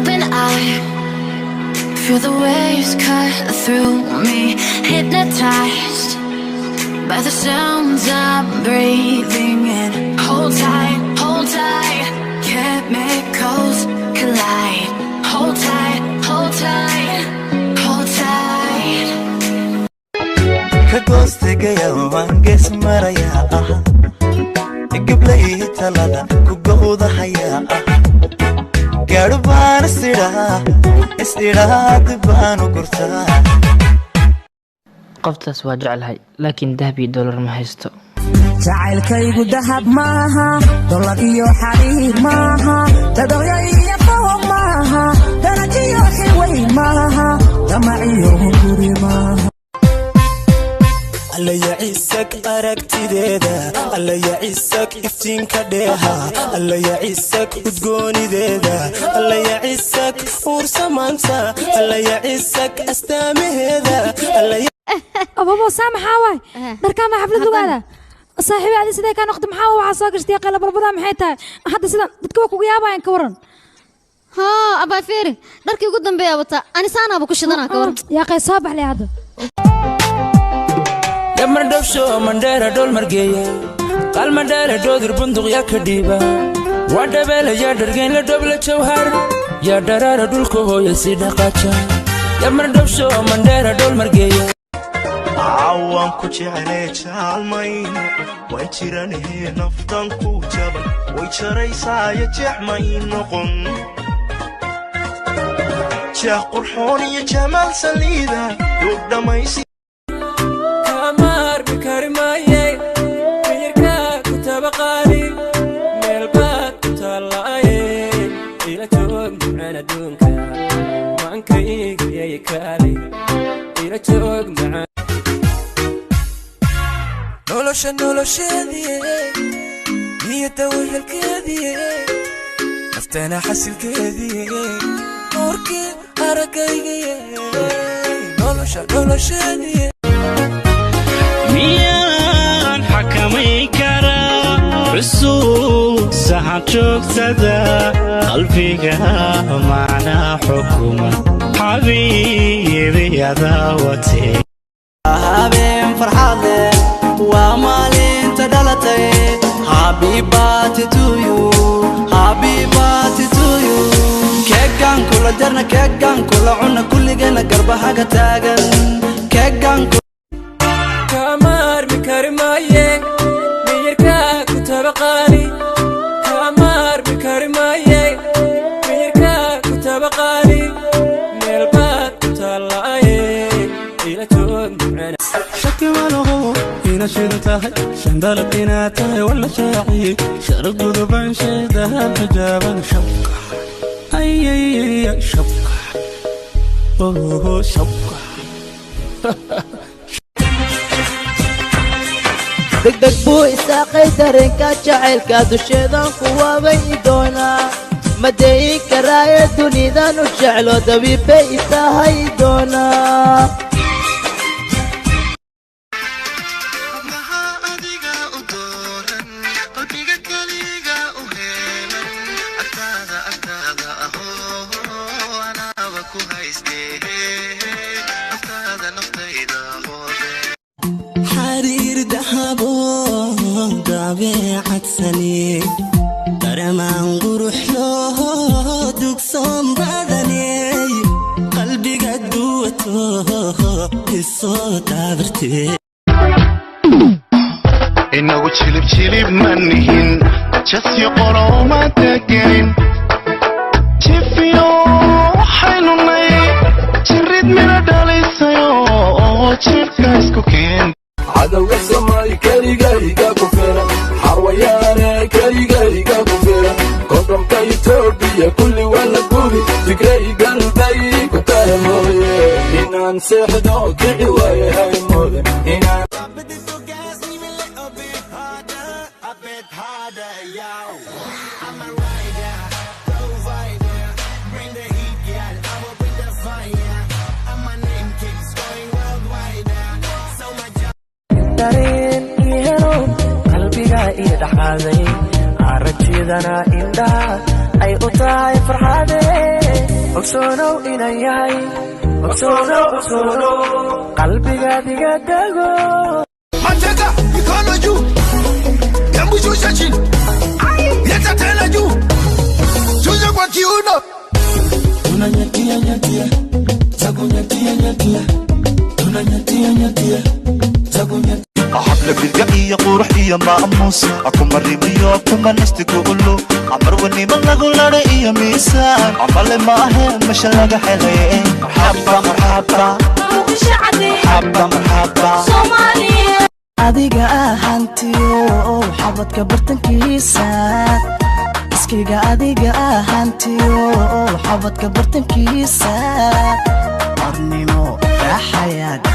open eye, feel the waves cut through me, hypnotized by the sounds I'm breathing in. Hold tight, chemicals collide. Hold tight, hold tight, hold tight. Kagostagaya waan gees maraya gablay talada ku gowdahaya gaadho baan isdhaad baan u gurtaa. qoftaas waa jeclahay laakiin dahab iyo dollar ma haysto. jacaylkaygu dahab maaha, dollar iyo xariir maaha, dadooya iyo fooq maaha, daraj iyo xilweyn maaha, damac iyo hunguri maaha. alla yaciisag aragtideeda, alla yaciisag iftiinka dheeha, alla yaciisag udgoonideeda, alla yaciisag uursamaanta, alla yaciisag astaamaheeda. أبو سامح هواي دركان ما حفلة لغانا صاحبي هذه سيدي كان وقت محاوة وعصاق اشتياق إلا بربضا محيطها حتى سيدان دتكوك وقيابا ينكورن ها أبا فيري دركي قدام بيا بطا أنا سانا أبو كشدنا كورن يا أخي صابح لي هذا يمر دوشو مندير دول مرقية قال مندير دودر بندق يا كديبا وعدا بيلا يا درقين لدوبلة جوهر يا درار دول كوهو يسيدا قاتشا يمر دوشو مندير دول مرقية عوان كوشي عليه شالمين ويتشيرانيه نفطان كوشابا ويتشاري سايا جحمين نقن جاه قرحوني جمال سليدا يوبدا ميسي كامار بكارمايي بيركا كتابقاني ميلبات كتالاي إلا توق معنا دونكا مانكا يقري يكالي إلا توق معنا nolosheedii niyada wehelkeedii nafteena xasilkeedii nuurkii aragaygaye nolosheedii miyaan xakamay karaa xusuusaha joogtada qalbiga macnaa xukuma xabiibi adaa watee habeen farxad leh waa maalinta dhalatay. Happy birthday to you, happy birthday to you. keegan kula jarna keegan kula cuna kulligeena garbahaga taagan keegan كامار بكارمايي بيركا كتابقاني كامار بكارمايي بيركا كتابقاني ميلبات كتالاي إلا توق معنا شكي مالغو هنا شدتها شندلت إناتها ولا شاعي شرق ذبان شيدها حجابا شبكة أي شبكة أوه شبكة degdeg buu isaaqay dareenka jacaylka dusheedan kuwaabay doonaa madeeyi karaaye dunidan u jeclo dabiibbay itahay doonaa. حرير دهبو طبيعة سني درمان قروح له دكسون بدني قلبي قدوته الصوت عبرتي إنه شلب منهن جسي قروما تاكين شفيو حيلوني شريد من داليسيو شركا اسكوكين عدو السماي كاريغاريغا كفيرا حرويانا كاريغاريغا كفيرا قدم كايتوبيا كل ولا قولي فكري قلبي كتايا موية إنان سيحدو كعوايا هاي موية إنان dareen iyo qalbiga ii dhaxaaday aragtidana indhaha ay u tahay farxadee ogsoonow inan yahay ogsoonow qalbigaadiga dago Mateka mikono juu Yambushusha chini Leta tena juu Chuja kwa kiuno Tunanyatia nyatia Tagu nyatia Tunanyatia Tagu nyatia حفلة بالقائية قروحية مأموس أكو مريمية أكو منستي قولو عمر وني من أقول رأيي ميسان عمالي معهم مش لاقى حلي مرحبا Soomaaliya adiga ahantiyo xabadka bartankiisa iskiga adiga ahantiyo xabadka bartankiisa arnimo ka xayaada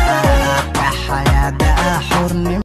xornimo